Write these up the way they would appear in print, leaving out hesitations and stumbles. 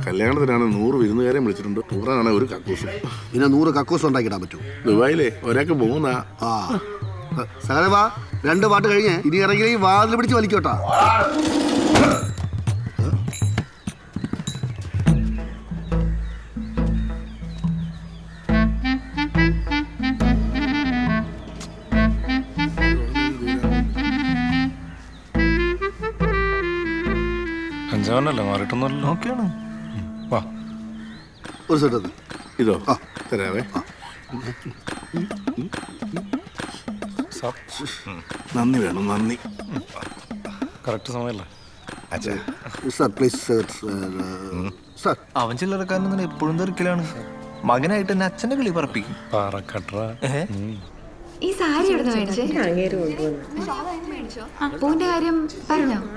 കല്യാണത്തിനാണ് 100 വിരുന്നുകാരെ വിളിച്ചിട്ടുണ്ട്. ടൂറാണ് ഒരു കക്കൂസും. പിന്നെ 100 കക്കൂസ് ഉണ്ടാക്കിടാൻ പറ്റും. ദുബായിലെ ഒരാൾക്ക് 3. ആ സകലവാ 2 പാട്ട് കഴിഞ്ഞ് ഇനി ഇറങ്ങി വാതിൽ പിടിച്ച് വലിക്കോട്ടാ. അഞ്ചാവനല്ലേ മാറിയിട്ടൊന്നുമല്ലോ. ഓക്കെയാണ്. വാ ഒരു സെറ്റ് ഇതോ തരാവേ. നന്ദി വേണം, നന്ദി. കറക്റ്റ് സമയമല്ലേ സർ പ്ലീസ് സർ. അവൻ ചില്ലറക്കാരൻ എപ്പോഴും തെറിക്കലാണ്. മകനായിട്ട് തന്നെ അച്ഛന്റെ കിളി പറപ്പിക്കും. ഈ സാരി എവിടെ മേടിച്ചേ? പൂവിന്റെ കാര്യം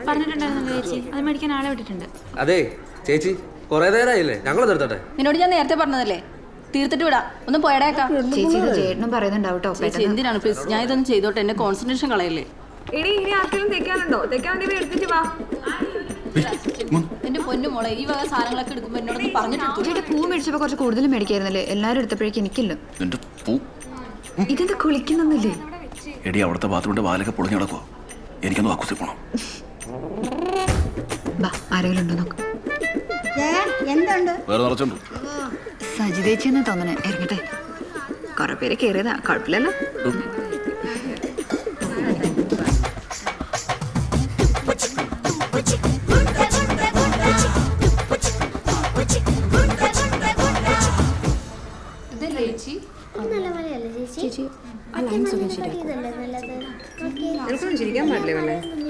പറഞ്ഞിട്ടുണ്ടായിരുന്നല്ലോ ചേച്ചി. അത് മേടിക്കാൻ ആളെ വിട്ടിട്ടുണ്ട്. അതെ ചേച്ചി, കൊറേ നേരമായില്ലേ, ഞങ്ങൾ നിർത്തട്ടെ. നിന്നോട് ഞാൻ നേരത്തെ പറഞ്ഞതല്ലേ, തീർത്തിട്ട് വിടാം. ഒന്നും പോയടേക്കാം. ചേച്ചി ഇത് ചേട്ടനും പറയുന്നുണ്ടാവും കേട്ടോ. ചേച്ചി എന്തിനാണ് പ്ലീസ്, ഞാൻ ഇതൊന്നും ചെയ്തോട്ടെ, എന്റെ കോൺസെൻട്രേഷൻ കളയല്ലേ. ഇനി ആർക്കെങ്കിലും തെക്കാനുണ്ടോ? തെക്കാൻ എടുത്തിട്ട് വാ. എന്റെ പൊന്നു മോളെ, ഈ വക സാധനങ്ങളൊക്കെ എടുക്കുമ്പോ എന്നോടൊന്ന് പറഞ്ഞിട്ട്. ചേട്ടാ പൂ മേടിച്ചപ്പോ കുറച്ച് കൂടുതൽ മേടിക്കായിരുന്നല്ലേ? എല്ലാരും എടുത്തപ്പോഴേക്കും എനിക്കില്ല. ഇതെന്താ കുളിക്കുന്നില്ലേ? എടി അവിടുത്തെ ബാത്റൂമിന്റെ വാലൊക്കെ പൊളിഞ്ഞു കിടക്കുവോ? എനിക്കൊന്ന് വാക്കുസി പോണം. ആരെങ്കിലും ഉണ്ടോ നോക്ക്. വേറെ നിറച്ചുണ്ട്. സജിതേച്ചെന്ന് തോന്നണേ. ഇറങ്ങട്ടെ, കൊറേ പേര് കേറിയതാ, കുഴപ്പമില്ലല്ലോ.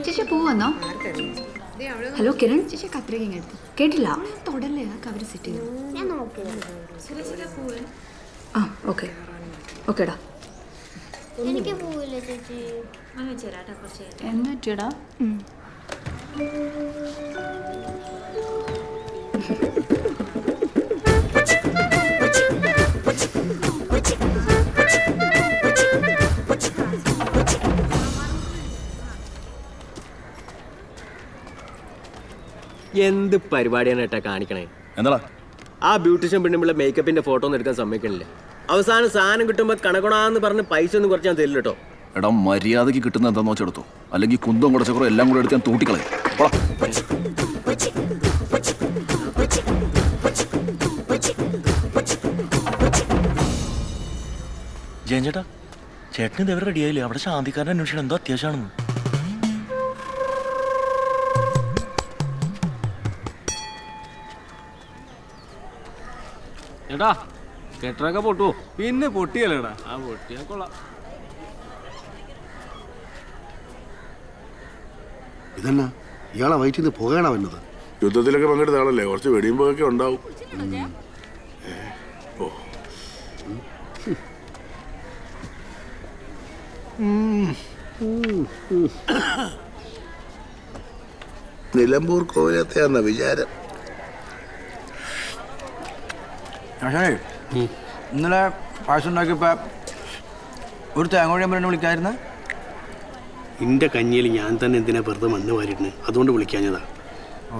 ചേച്ചി പൂ വന്നോ? ഹലോ കിരൺ, ചേച്ചി കത്രിക എടുത്തു. കേട്ടില്ല, തൊടല്ലേ കവർ സെറ്റ് ചെയ്തു. ആ ഓക്കെ ഓക്കേടാ. എന്ന് പറ്റിയടാ? എന്ത് പരിപാടിയാണ് ഏട്ടാ കാണിക്കണേ? എന്താ ആ ബ്യൂട്ടീഷ്യൻ പെണ്ണുമ്പിള്ള മേക്കപ്പിന്റെ ഫോട്ടോ ഒന്നും എടുക്കാൻ സമ്മതിക്കണില്ല. അവസാനം സാധനം കിട്ടുമ്പോ കണക്കണാന്ന് പറഞ്ഞ് പൈസ ഒന്നും കുറച്ച് ഞാൻ തരില്ല കേട്ടോ. എടാ മര്യാദക്ക് കിട്ടുന്ന എന്താന്ന് വെച്ചെടുത്തു, അല്ലെങ്കിൽ കുന്തം കുടച്ചക്കുറോ എല്ലാം കൂടെ എടുത്ത് ഞാൻ തൂട്ടിക്കളയും. ജയൻ ചേട്ടാ, ചേട്ടന് ഇതെവിടെ റെഡിയായില്ലേ? അവിടെ ശാന്തിക്കാരൻ അന്വേഷിക്കണം, എന്തോ അത്യാവശ്യമാണെന്ന്. ഏട്ടാ കെട്ടറൊക്കെ പൊട്ടുവോ? പിന്നെ പൊട്ടിയല്ലേടാ. ആ പൊട്ടിയാ കൊള്ളാം. ഇതന്നെ ഇയാളെ വയറ്റിൽ നിന്ന് പുകയാണോ വന്നത്? യുദ്ധത്തിലൊക്കെ പങ്കെടുത്ത ആളല്ലേ, കുറച്ച് വെടിയുമ്പോഴൊക്കെ ഉണ്ടാവും. നിലമ്പൂർ കോവിലത്തെയാന്ന വിചാരം. ഇന്നലെ പായസം ഉണ്ടാക്കിയപ്പോ ഒരു തേങ്ങോഴി പറഞ്ഞ് വിളിക്കാതിരുന്ന. എൻ്റെ കഞ്ഞിയിൽ ഞാൻ തന്നെ എന്തിനാ വെറുതെ മണ്ണ് വാരിയിട്ടുണ്ട്, അതുകൊണ്ട് വിളിക്കാഞ്ഞതാ. ഓ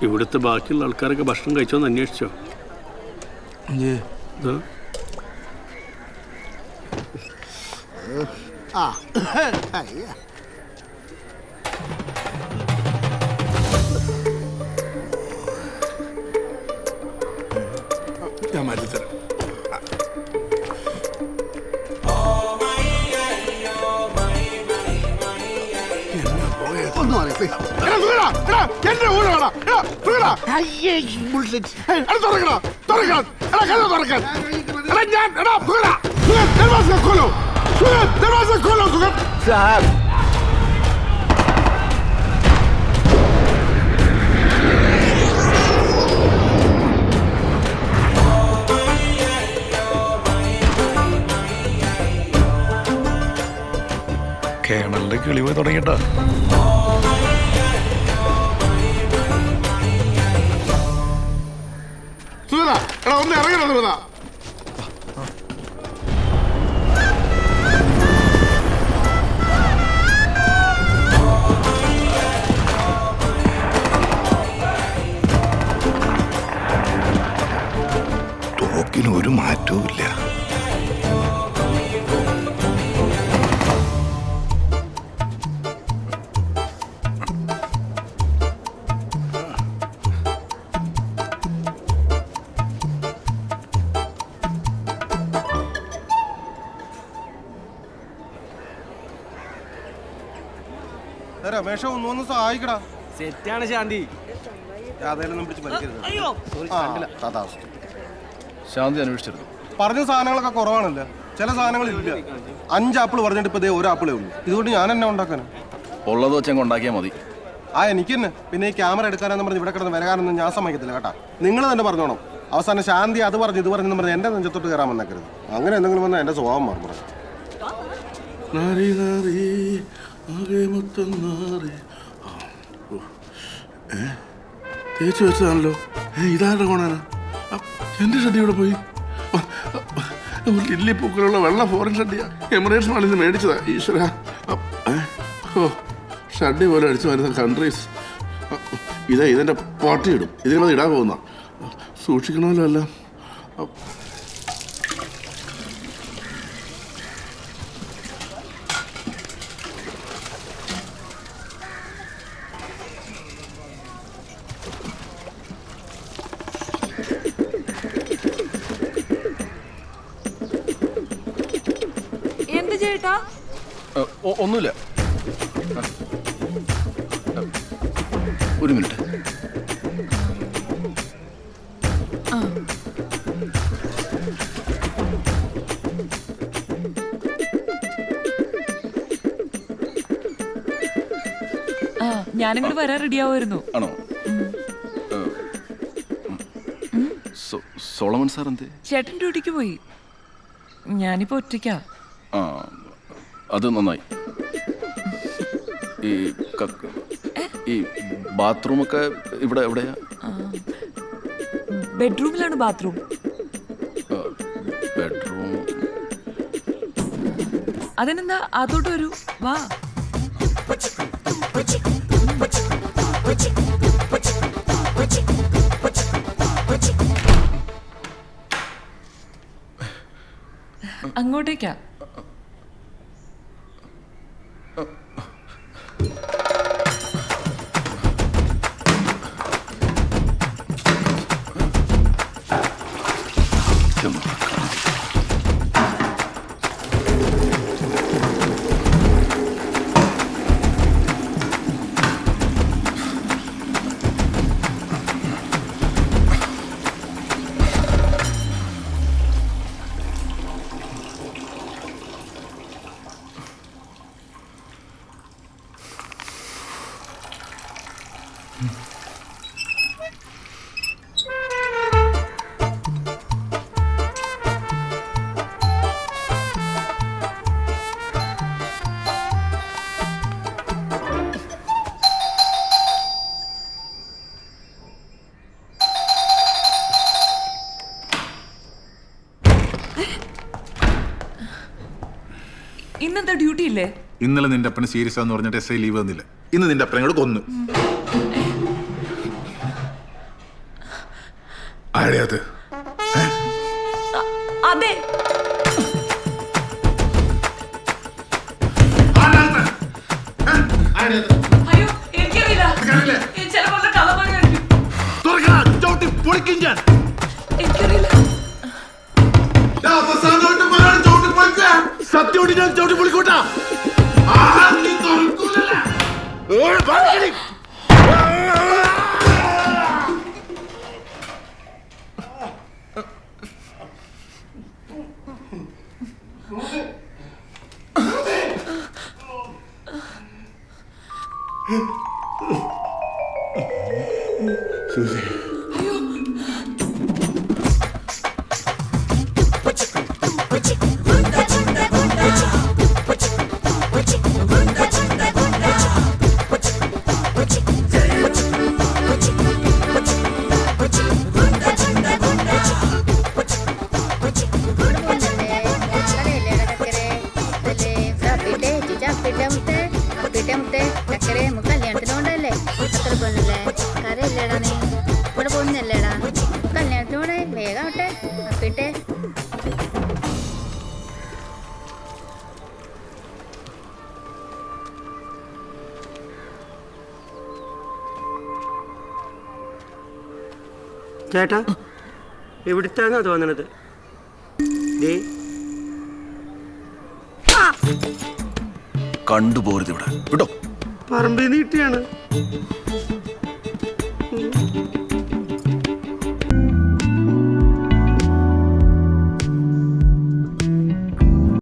ഇവിടുത്തെ ബാക്കിയുള്ള ആൾക്കാരൊക്കെ ഭക്ഷണം കഴിച്ചോന്ന് അന്വേഷിച്ചോ? ഞാൻ മാറ്റിത്തരാം. കേണലിന്റെ കിളി പോയി തുടങ്ങിട്ടാ. ഒന്ന് ഇറങ്ങണം സുഗത. രമേശ ഒന്നു സഹായിക്കടാ. സെറ്റാണ് ശാന്തി. അതെല്ലാം പിടിച്ച് വലിക്കരുത്. ശാന്തി അന്വേഷിച്ചിരുന്നു. പറഞ്ഞ സാധനങ്ങളൊക്കെ കുറവാണല്ലോ, ചില സാധനങ്ങളില്ല. 5 ആപ്പിൾ പറഞ്ഞിട്ട് ഇപ്പൊ 1 ആപ്പിളേ ഉള്ളൂ. ഇതുകൊണ്ട് ഞാൻ എന്നെ ഉണ്ടാക്കാനാ? ഉള്ളത് വെച്ചങ്ങ് ഉണ്ടാക്കിയാൽ മതി. എനിക്ക് തന്നെ. പിന്നെ ഈ ക്യാമറ എടുക്കാനെന്ന് പറഞ്ഞ് ഇവിടെ കിടന്ന് വരാനൊന്നും ഞാൻ സമ്മതിക്കത്തില്ല കേട്ടാ. നിങ്ങൾ തന്നെ പറഞ്ഞോണം. അവസാനം ശാന്തി അത് പറഞ്ഞു ഇത് പറഞ്ഞു പറഞ്ഞ് എന്റെ നെഞ്ചത്തോട്ട് കയറാൻ വന്നേക്കരുത്. അങ്ങനെ എന്തെങ്കിലും വന്നാൽ എന്റെ സ്വഭാവം മാറും. തേച്ച് വെച്ചതാണല്ലോ. ഇതാരുടെ കോണാണ്? എന്റെ ഷഡ്ഡി ഇവിടെ പോയി. ലില്ലിപ്പൂക്കളുള്ള വെള്ള ഫോറിൻ ഷഡ്ഡിയാ. എമിറേറ്റ്സ് മാളിൽ നിന്ന് മേടിച്ചതാ. ഈശ്വര, ഷഡ്ഡി പോലെ അടിച്ചു വരുന്ന കൺട്രീസ്. ഇതെന്റെ പാട്ടിയിടും. ഇതിനത് ഇടാൻ പോകുന്ന സൂക്ഷിക്കണമല്ലോ എല്ലാം. എന്ത് ചേട്ടാ? ഒന്നുമില്ല. ഒരു മിനിറ്റ്. ഞാനിങ്ങോട്ട് വരാൻ റെഡിയാവുമായിരുന്നു. ആണോ? സോളമൻ സാർ എന്തേ? ചേട്ടൻ ഡ്യൂട്ടിക്ക് പോയി. ഞാനിപ്പോ ഒറ്റയ്ക്കാ. ആ, അത് നന്നായി. ഈ ബാത്റൂമൊക്കെ ഇവിടെ എവിടെയാ? ബെഡ്റൂമിലാണ് ബാത്റൂം. ബെഡ്റൂം. അതിനെന്താ, അതോട്ട് വരൂ, വാ. അങ്ങോട്ടേക്കാ. ഇന്നെന്താ ഡ്യൂട്ടി ഇല്ലേ? ഇന്നലെ നിന്റെ അപ്പന് സീരിയസ് ആന്ന് പറഞ്ഞിട്ട് എസ് ഐ ലീവ് തന്നില്ല. ഇന്ന് നിന്റെ അപ്പനോട് കൊന്നു. ആരെയത്? അതെ, അയ്യോ എനിക്കറിയില്ല. ചിലപ്പോൾ കള്ളപ്പണിയായിരിക്കും. എനിക്കറിയില്ല. സത്യോടി ഞാൻ ചവിട്ടി പൊളിക്കൂട്ടാ. സൂസി, കല്യാണത്തിനോണ്ടല്ലേ അത്ര പൊന്നല്ലേ കരയില്ലേടാ നീ ഇവിടെ പൊന്നല്ലേടാ കല്യാണത്തിനോടെ വേഗം ആവട്ടെ അപ്പിട്ടെ. ചേട്ടാ എവിടുത്താന്നാ തോന്നണത്? കണ്ടുപോരുത് ഇവിടെ. വിട്ടോ. പറമ്പിൽ നിന്ന് കിട്ടിയാണ്.